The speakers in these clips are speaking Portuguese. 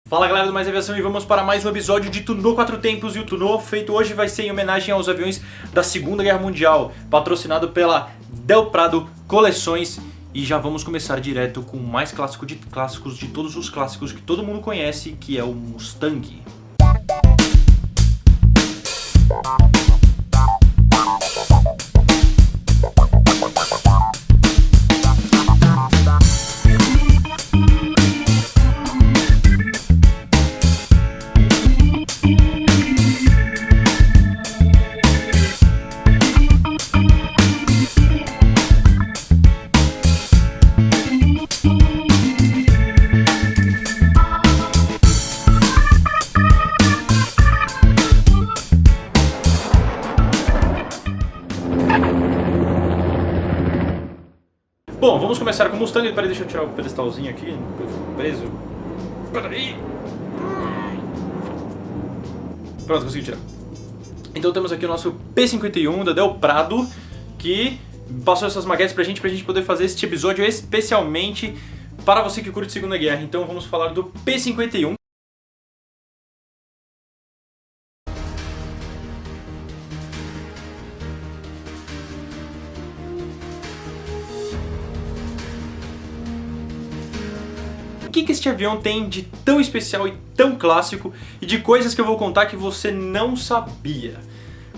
Fala galera do Mais Aviação e vamos para mais um episódio de Tunô Quatro Tempos. E o Tunô feito hoje vai ser em homenagem aos aviões da Segunda Guerra Mundial, patrocinado pela Del Prado Coleções. E já vamos começar direto com o mais clássico de clássicos de todos os clássicos que todo mundo conhece, que é o Mustang. Bom, vamos começar com o Mustang. Peraí, deixa eu tirar o pedestalzinho aqui, eu fico preso. Peraí. Pronto, consegui tirar. Então temos aqui o nosso P-51 da Del Prado, que passou essas maquetes pra gente poder fazer este episódio especialmente para você que curte Segunda Guerra. Então vamos falar do P-51. O que este avião tem de tão especial e tão clássico e de coisas que eu vou contar que você não sabia?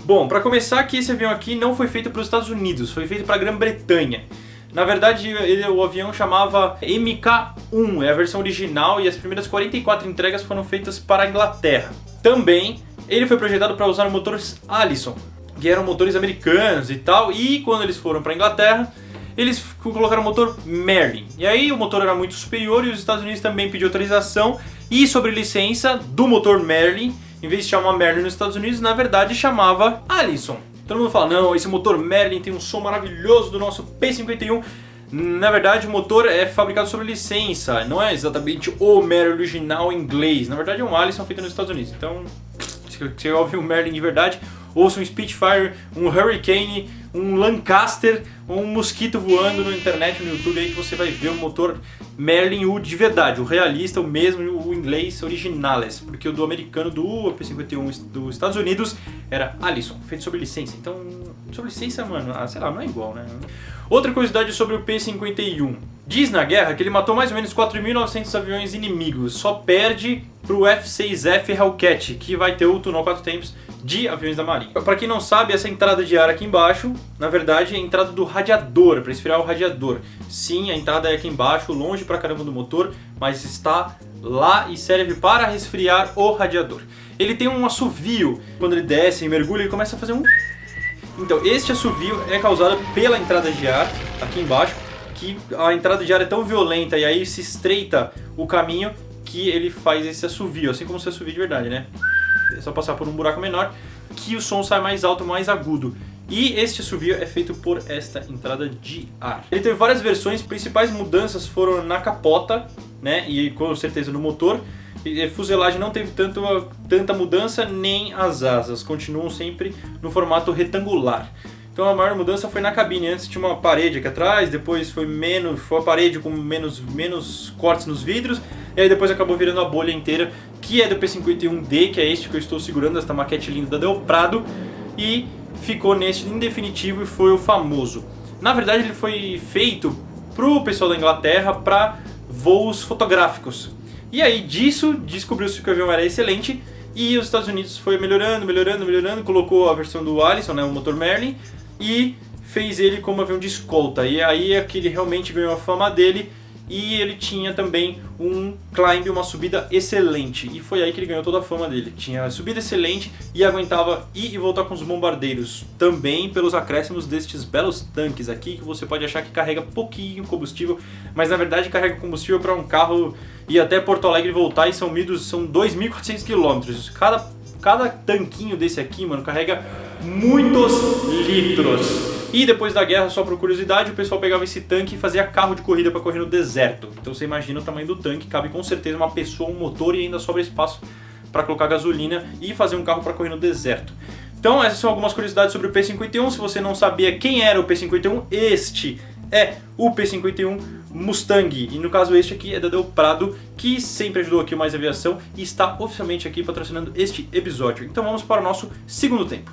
Bom, para começar, que esse avião aqui não foi feito para os Estados Unidos, foi feito para a Grã-Bretanha. Na verdade, o avião chamava Mk1, é a versão original, e as primeiras 44 entregas foram feitas para a Inglaterra. Também, ele foi projetado para usar motores Allison, que eram motores americanos e tal, e quando eles foram para a Inglaterra, eles colocaram o motor Merlin. E aí o motor era muito superior e os Estados Unidos também pediu autorização e sobre licença do motor Merlin, em vez de chamar Merlin nos Estados Unidos, na verdade chamava Allison. Todo mundo fala, não, esse motor Merlin tem um som maravilhoso do nosso P-51. Na verdade o motor é fabricado sob licença, não é exatamente o Merlin original em inglês. Na verdade é um Allison feito nos Estados Unidos. Então, se você ouve um Merlin de verdade, ouça um Spitfire, um Hurricane, um Lancaster, um mosquito voando na internet, no YouTube, aí que você vai ver o motor Merlin, o de verdade, o realista, o mesmo, o inglês originales, porque o do americano, do P-51 dos Estados Unidos, era Allison, feito sob licença. Então, sob licença, mano, sei lá, não é igual, né? Outra curiosidade sobre o P-51. Diz na guerra que ele matou mais ou menos 4.900 aviões inimigos, só perde pro F-6F Hellcat, que vai ter o Tunô Quatro Tempos de aviões da Marinha. Para quem não sabe, essa entrada de ar aqui embaixo, na verdade é a entrada do radiador, para esfriar o radiador. Sim, a entrada é aqui embaixo, longe pra caramba do motor, mas está lá e serve para resfriar o radiador. Ele tem um assovio, quando ele desce e mergulha, ele começa a fazer um... Então, este assovio é causado pela entrada de ar, aqui embaixo, que a entrada de ar é tão violenta e aí se estreita o caminho que ele faz esse assovio, assim como se assovia de verdade, né? É só passar por um buraco menor que o som sai mais alto, mais agudo. E este assovio é feito por esta entrada de ar. Ele teve várias versões, principais mudanças foram na capota, né? E com certeza no motor. E a fuselagem não teve tanta mudança, nem as asas, continuam sempre no formato retangular. Então a maior mudança foi na cabine. Antes tinha uma parede aqui atrás, depois foi a parede com menos cortes nos vidros, e aí depois acabou virando a bolha inteira, que é do P-51D, que é este que eu estou segurando, esta maquete linda da Del Prado, e ficou neste em definitivo e foi o famoso. Na verdade ele foi feito pro pessoal da Inglaterra para voos fotográficos. E aí disso descobriu-se que o avião era excelente e os Estados Unidos foi melhorando, colocou a versão do Allison, né, o motor Merlin, e fez ele como avião de escolta. E aí é que ele realmente ganhou a fama dele. E ele tinha também um climb, uma subida excelente. E foi aí que ele ganhou toda a fama dele. Tinha subida excelente e aguentava ir e voltar com os bombardeiros. Também pelos acréscimos destes belos tanques aqui, que você pode achar que carrega pouquinho combustível, mas na verdade carrega combustível para um carro ir até Porto Alegre e voltar, e são 2.400 km. Cada tanquinho desse aqui, mano, carrega muitos litros. E depois da guerra, só por curiosidade, o pessoal pegava esse tanque e fazia carro de corrida para correr no deserto. Então você imagina o tamanho do tanque, cabe com certeza uma pessoa, um motor, e ainda sobra espaço para colocar gasolina e fazer um carro para correr no deserto. Então essas são algumas curiosidades sobre o P-51. Se você não sabia quem era o P-51, este é o P-51, Mustang, e no caso este aqui é da Del Prado, que sempre ajudou aqui o Mais Aviação e está oficialmente aqui patrocinando este episódio. Então vamos para o nosso segundo tempo.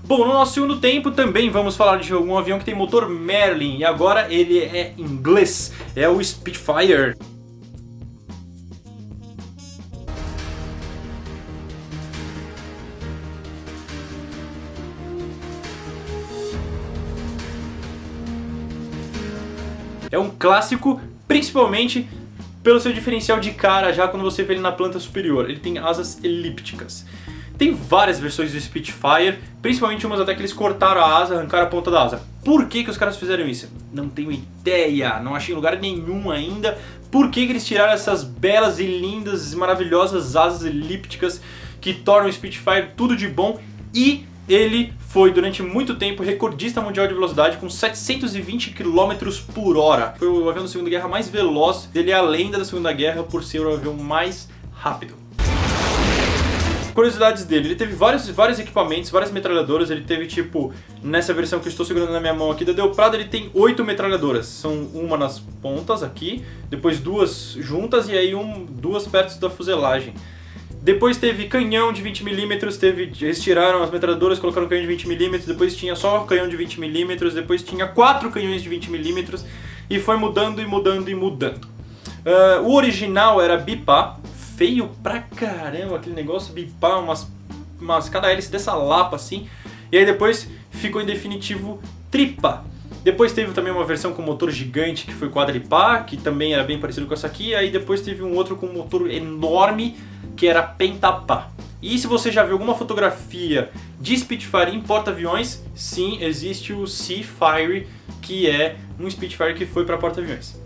Bom, no nosso segundo tempo também vamos falar de um avião que tem motor Merlin, e agora ele é inglês, é o Spitfire. É um clássico, principalmente pelo seu diferencial de cara já quando você vê ele na planta superior. Ele tem asas elípticas. Tem várias versões do Spitfire, principalmente umas até que eles cortaram a asa, arrancaram a ponta da asa. Por que os caras fizeram isso? Não tenho ideia, não achei em lugar nenhum ainda. Por que eles tiraram essas belas e lindas e maravilhosas asas elípticas que tornam o Spitfire tudo de bom? E ele foi durante muito tempo recordista mundial de velocidade com 720 km por hora. Foi o avião da Segunda Guerra mais veloz, ele é a lenda da Segunda Guerra por ser o avião mais rápido. Curiosidades dele, ele teve vários equipamentos, várias metralhadoras. Ele teve tipo, nessa versão que eu estou segurando na minha mão aqui da Del Prado, ele tem 8 metralhadoras. São uma nas pontas aqui, depois 2 juntas e aí 2 perto da fuselagem. Depois teve canhão de 20mm, eles tiraram as metralhadoras, colocaram canhão de 20mm, depois tinha só canhão de 20mm, depois tinha 4 canhões de 20mm e foi mudando e mudando e mudando. O original era bipá, feio pra caramba aquele negócio, bipá, cada hélice dessa lapa assim, e aí depois ficou em definitivo tripá. Depois teve também uma versão com motor gigante que foi quadripá, que também era bem parecido com essa aqui, e aí depois teve um outro com motor enorme que era pentapá. E se você já viu alguma fotografia de Spitfire em porta-aviões, sim, existe o Seafire, que é um Spitfire que foi para porta-aviões.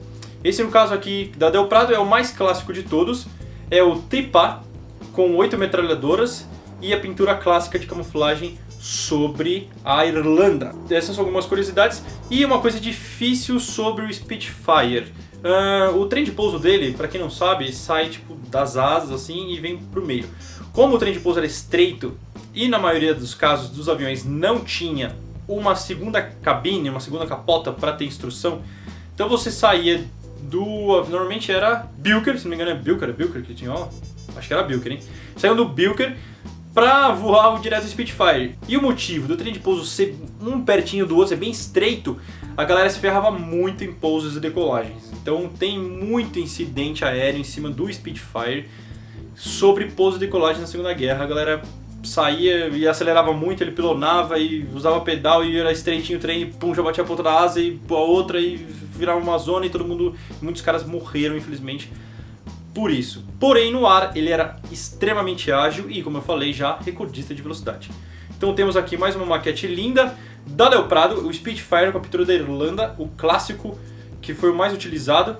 Esse no caso aqui da Del Prado é o mais clássico de todos, é o tripá com 8 metralhadoras e a pintura clássica de camuflagem sobre a Irlanda. Essas são algumas curiosidades e uma coisa difícil sobre o Spitfire. O trem de pouso dele, para quem não sabe, sai tipo das asas assim e vem pro meio. Como o trem de pouso era estreito e na maioria dos casos dos aviões não tinha uma segunda cabine, uma segunda capota para ter instrução, então você saía normalmente era Bilker, se não me engano é Bilker que tinha, ó, acho que era Bilker, hein? Saiu do Bilker pra voar direto ao Spitfire. E o motivo do trem de pouso ser um pertinho do outro, ser bem estreito, a galera se ferrava muito em pousos e decolagens. Então tem muito incidente aéreo em cima do Spitfire sobre pouso e decolagem na Segunda Guerra. A galera saía e acelerava muito, ele pilonava e usava pedal e era estreitinho o trem e pum, já batia a ponta da asa e a outra e virava uma zona e muitos caras morreram infelizmente por isso. Porém no ar ele era extremamente ágil e, como eu falei já, recordista de velocidade. Então temos aqui mais uma maquete linda da Del Prado, o Spitfire com a pintura da Irlanda, o clássico que foi o mais utilizado.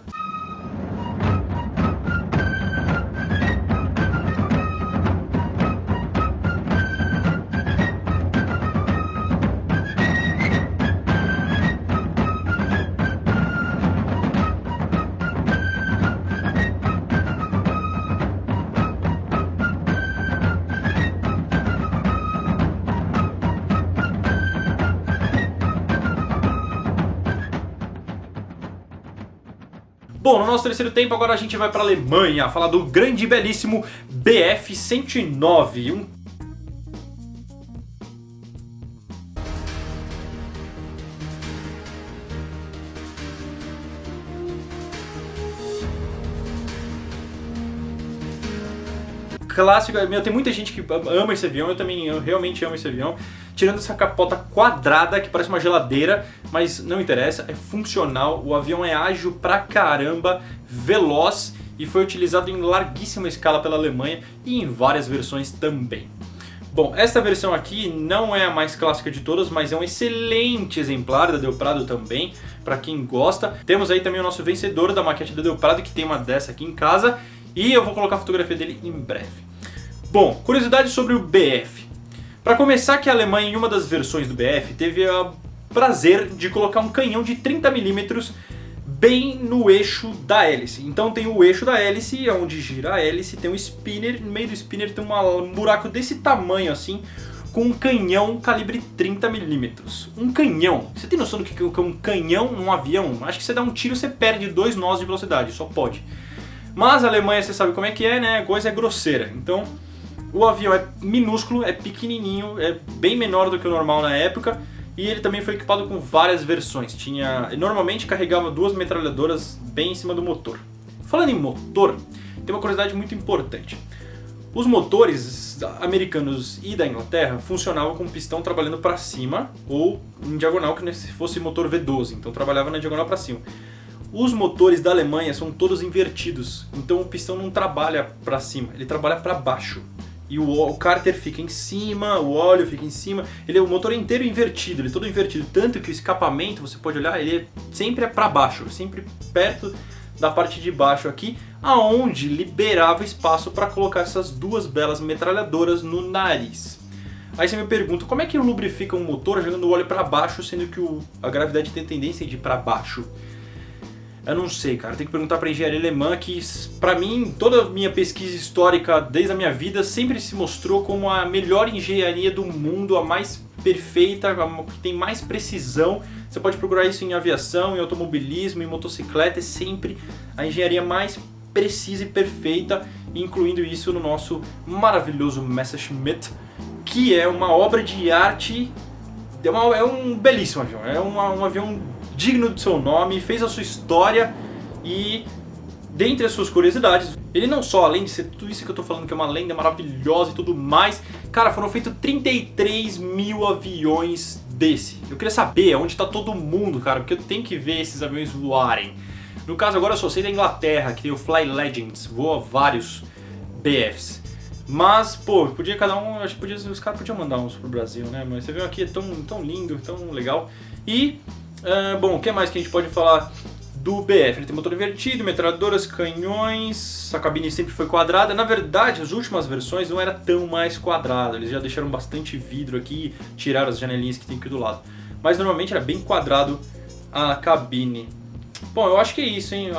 Bom, no nosso terceiro tempo agora a gente vai para a Alemanha, falar do grande e belíssimo Bf-109, clássico. Tem muita gente que ama esse avião, eu realmente amo esse avião. Tirando essa capota quadrada que parece uma geladeira, mas não interessa, é funcional, o avião é ágil pra caramba, veloz e foi utilizado em larguíssima escala pela Alemanha e em várias versões também. Bom, esta versão aqui não é a mais clássica de todas, mas é um excelente exemplar da Del Prado também, pra quem gosta. Temos aí também o nosso vencedor da maquete do Del Prado, que tem uma dessa aqui em casa, e eu vou colocar a fotografia dele em breve. Bom, curiosidade sobre o BF. Para começar, que a Alemanha, em uma das versões do BF, teve o prazer de colocar um canhão de 30mm bem no eixo da hélice. Então tem o eixo da hélice, onde gira a hélice, tem um spinner, no meio do spinner tem um buraco desse tamanho assim, com um canhão calibre 30mm. Um canhão, você tem noção do que é um canhão num avião? Acho que você dá um tiro, você perde 2 nós de velocidade, só pode. Mas a Alemanha, você sabe como é que é, né? A coisa é grosseira. Então o avião é minúsculo, é pequenininho, é bem menor do que o normal na época. E ele também foi equipado com várias versões. Normalmente carregava 2 metralhadoras bem em cima do motor. Falando em motor, tem uma curiosidade muito importante. Os motores americanos e da Inglaterra funcionavam com o pistão trabalhando para cima ou em diagonal, que se fosse motor V12, então trabalhava na diagonal para cima. Os motores da Alemanha são todos invertidos, então o pistão não trabalha para cima, ele trabalha para baixo. E o cárter fica em cima, o óleo fica em cima, o motor é inteiro invertido, ele é todo invertido, tanto que o escapamento, você pode olhar, ele sempre é para baixo, sempre perto da parte de baixo aqui, aonde liberava espaço para colocar essas 2 belas metralhadoras no nariz. Aí você me pergunta, como é que lubrifica um motor jogando o óleo para baixo, sendo que a gravidade tem tendência de ir para baixo? Eu não sei, cara, tem que perguntar pra engenharia alemã, que pra mim, toda a minha pesquisa histórica desde a minha vida sempre se mostrou como a melhor engenharia do mundo, a mais perfeita, a que tem mais precisão. Você pode procurar isso em aviação, em automobilismo, em motocicleta, é sempre a engenharia mais precisa e perfeita, incluindo isso no nosso maravilhoso Messerschmitt, que é uma obra de arte, é um belíssimo avião, é um avião digno do seu nome, fez a sua história e, dentre as suas curiosidades, ele não só, além de ser tudo isso que eu tô falando que é uma lenda maravilhosa e tudo mais, cara, foram feitos 33 mil aviões desse. Eu queria saber onde tá todo mundo, cara, porque eu tenho que ver esses aviões voarem. No caso agora eu só sei da Inglaterra, que tem o Fly Legends, voa vários BFs. Mas, pô, podia cada um, acho que os caras podiam mandar uns pro Brasil, né? Mas você viu aqui, é tão lindo, tão legal. E bom, o que mais que a gente pode falar do BF? Ele tem motor invertido, metralhadoras, canhões, a cabine sempre foi quadrada. Na verdade, as últimas versões não era tão mais quadrada, eles já deixaram bastante vidro aqui, tiraram as janelinhas que tem aqui do lado. Mas normalmente era bem quadrado a cabine. Bom, eu acho que é isso, hein?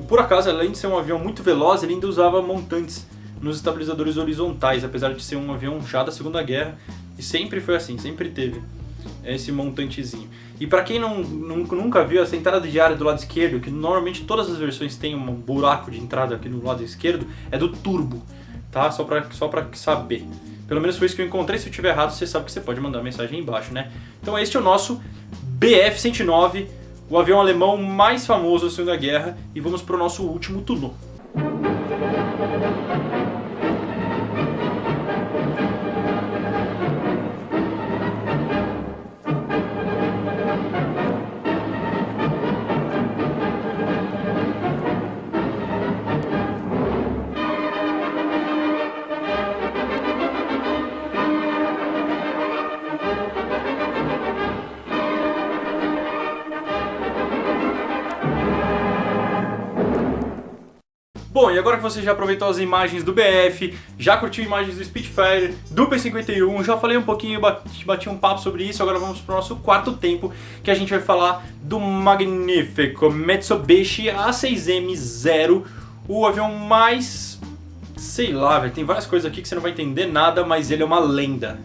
Por acaso, além de ser um avião muito veloz, ele ainda usava montantes nos estabilizadores horizontais, apesar de ser um avião já da Segunda Guerra. E sempre foi assim, sempre teve esse montantezinho. E para quem nunca viu, essa entrada de ar do lado esquerdo, que normalmente todas as versões têm um buraco de entrada aqui no lado esquerdo, é do turbo, tá? Só pra saber. Pelo menos foi isso que eu encontrei. Se eu estiver errado, você sabe que você pode mandar uma mensagem aí embaixo, né? Então este é o nosso BF-109, o avião alemão mais famoso da Segunda Guerra, e vamos para o nosso último Toulon. Bom, e agora que você já aproveitou as imagens do BF, já curtiu imagens do Spitfire, do P-51, já falei um pouquinho, bati um papo sobre isso, agora vamos para o nosso quarto tempo, que a gente vai falar do magnífico Mitsubishi A6M0, o avião mais... sei lá, velho, tem várias coisas aqui que você não vai entender nada, mas ele é uma lenda.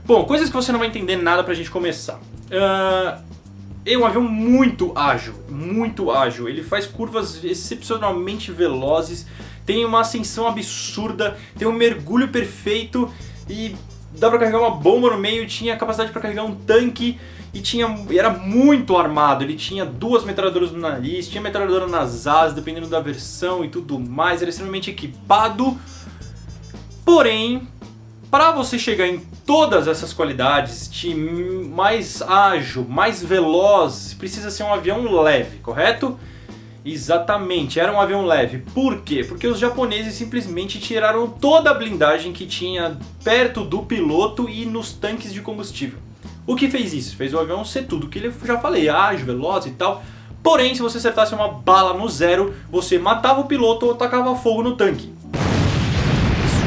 Bom, coisas que você não vai entender nada pra gente começar. É um avião muito ágil, ele faz curvas excepcionalmente velozes, tem uma ascensão absurda, tem um mergulho perfeito e dá pra carregar uma bomba no meio, tinha capacidade pra carregar um tanque e era muito armado, ele tinha 2 metralhadoras no nariz, tinha metralhadora nas asas, dependendo da versão e tudo mais, era extremamente equipado, porém... para você chegar em todas essas qualidades, de mais ágil, mais veloz, precisa ser um avião leve, correto? Exatamente, era um avião leve. Por quê? Porque os japoneses simplesmente tiraram toda a blindagem que tinha perto do piloto e nos tanques de combustível. O que fez isso? Fez o avião ser tudo que eu já falei, ágil, veloz e tal. Porém, se você acertasse uma bala no zero, você matava o piloto ou tacava fogo no tanque. Isso,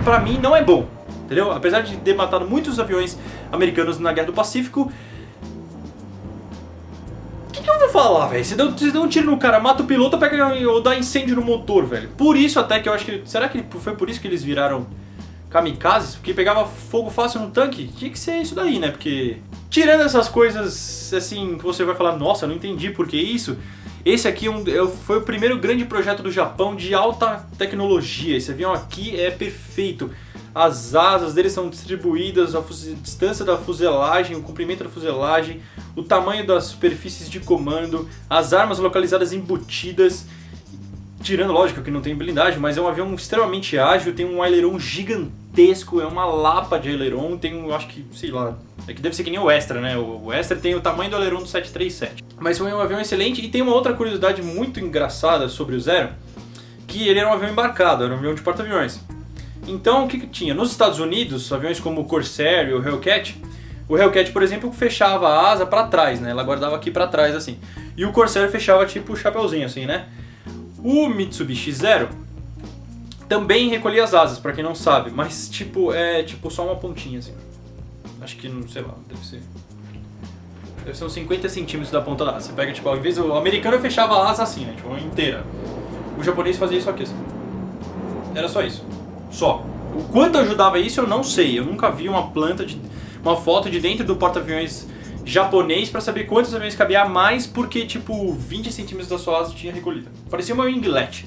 pra mim, não é bom, entendeu? Apesar de ter matado muitos aviões americanos na Guerra do Pacífico, o que eu vou falar, velho? Você dá um tiro no cara, mata o piloto ou dá incêndio no motor, velho. Por isso até que eu acho que... Será que foi por isso que eles viraram kamikazes? Porque pegava fogo fácil no tanque? Tinha que ser isso daí, né? Porque... Tirando essas coisas, assim, que você vai falar, nossa, eu não entendi por que isso. Esse aqui foi o primeiro grande projeto do Japão de alta tecnologia. Esse avião aqui é perfeito. As asas dele são distribuídas, a distância da fuselagem, o comprimento da fuselagem, o tamanho das superfícies de comando, as armas localizadas embutidas. Tirando, lógico, que não tem blindagem, mas é um avião extremamente ágil, tem um aileron gigantesco, é uma lapa de aileron, tem eu acho que, sei lá, é que deve ser que nem o Extra, né? O Extra tem o tamanho do aileron do 737. Mas foi um avião excelente e tem uma outra curiosidade muito engraçada sobre o Zero, que ele era um avião embarcado, era um avião de porta-aviões. Então, o que tinha? Nos Estados Unidos, aviões como o Corsair e o Hellcat, por exemplo, fechava a asa para trás, né? Ela guardava aqui para trás, assim. E o Corsair fechava tipo o chapeuzinho, assim, né? O Mitsubishi Zero também recolhia as asas, pra quem não sabe, mas tipo, é tipo só uma pontinha assim. Acho que, não sei lá, deve ser uns 50 centímetros da ponta da asa. Você pega, tipo, ao invés do americano fechava a asa assim, né, tipo, inteira. O japonês fazia isso aqui assim. Era só isso. Só. O quanto ajudava isso eu não sei, eu nunca vi uma foto de dentro do porta-aviões japonês pra saber quantos aviões cabia a mais, porque tipo 20 centímetros da sua asa tinha recolhida. Parecia uma winglet.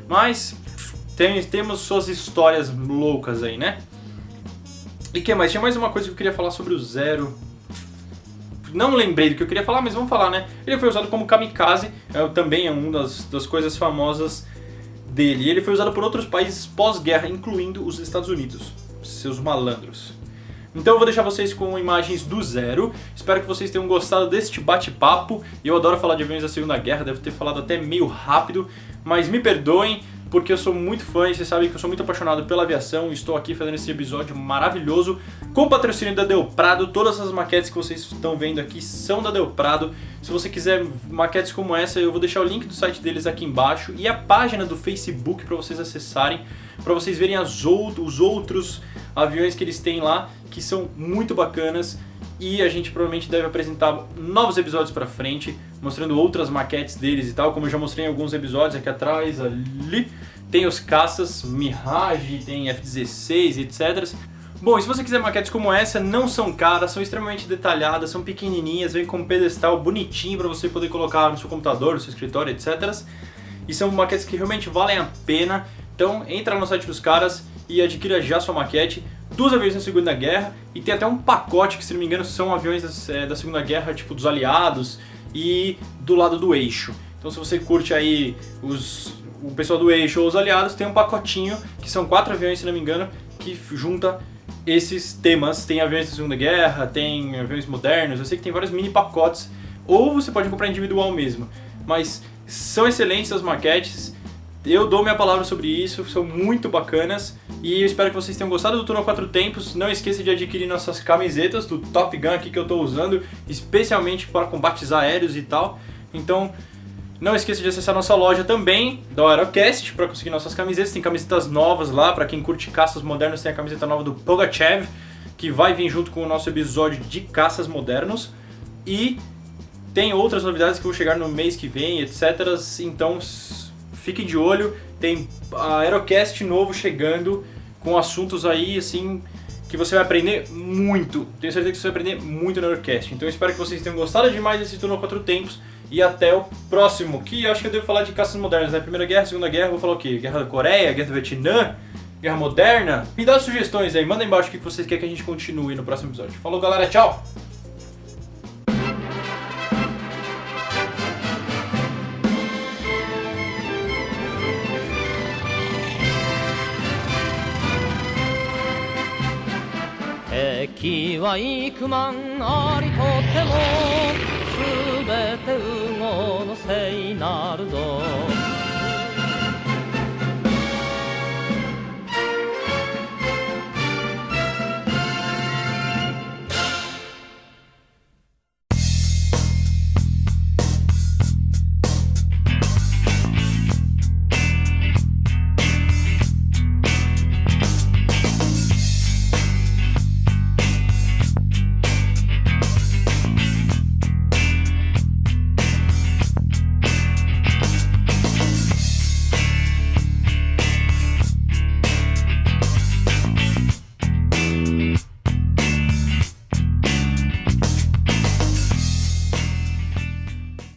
Mas temos suas histórias loucas aí, né? E que mais? Tinha mais uma coisa que eu queria falar sobre o Zero. Não lembrei do que eu queria falar, mas vamos falar, né? Ele foi usado como kamikaze, também é uma das coisas famosas dele. Ele foi usado por outros países pós-guerra, incluindo os Estados Unidos. Seus malandros. Então eu vou deixar vocês com imagens do Zero. Espero que vocês tenham gostado deste bate-papo. Eu adoro falar de aviões da Segunda Guerra, devo ter falado até meio rápido, mas me perdoem, porque eu sou muito fã e vocês sabem que eu sou muito apaixonado pela aviação. Estou aqui fazendo esse episódio maravilhoso com o patrocínio da Del Prado. Todas as maquetes que vocês estão vendo aqui são da Del Prado. Se você quiser maquetes como essa, eu vou deixar o link do site deles aqui embaixo e a página do Facebook para vocês acessarem, para vocês verem os outros aviões que eles têm lá, que são muito bacanas. E a gente provavelmente deve apresentar novos episódios pra frente, mostrando outras maquetes deles e tal, como eu já mostrei em alguns episódios aqui atrás, ali. Tem os caças, Mirage, tem F-16 e etc. Bom, e se você quiser maquetes como essa, não são caras, são extremamente detalhadas, são pequenininhas, vem com um pedestal bonitinho pra você poder colocar no seu computador, no seu escritório, etc. E são maquetes que realmente valem a pena. Então entra no site dos caras e adquira já sua maquete dos aviões da Segunda Guerra, e tem até um pacote que, se não me engano, são aviões da Segunda Guerra, tipo dos aliados e do lado do eixo. Então se você curte aí o pessoal do eixo ou os aliados, tem um pacotinho que são 4 aviões, se não me engano, que junta esses temas. Tem aviões da Segunda Guerra, tem aviões modernos, eu sei que tem vários mini pacotes, ou você pode comprar individual mesmo, mas são excelentes as maquetes. Eu dou minha palavra sobre isso, são muito bacanas e eu espero que vocês tenham gostado do Túnel 4 Tempos. Não esqueça de adquirir nossas camisetas do Top Gun aqui que eu estou usando, especialmente para combates aéreos e tal. Então não esqueça de acessar nossa loja também, da Aerocast, para conseguir nossas camisetas. Tem camisetas novas lá, para quem curte caças modernos tem a camiseta nova do Pogachev, que vai vir junto com o nosso episódio de caças modernos. E tem outras novidades que vão chegar no mês que vem, etc. Então fiquem de olho, tem a Aerocast novo chegando com assuntos aí, assim, que você vai aprender muito. Tenho certeza que você vai aprender muito no Aerocast. Então eu espero que vocês tenham gostado demais desse Túnel 4 Tempos e até o próximo, que eu acho que eu devo falar de caças modernas, né? Primeira Guerra, Segunda Guerra, vou falar o quê? Guerra da Coreia, Guerra do Vietnã, Guerra Moderna? Me dá sugestões aí, manda aí embaixo o que vocês querem que a gente continue no próximo episódio. Falou, galera, tchau!敵は幾万ありとてもすべて魚の聖なるぞ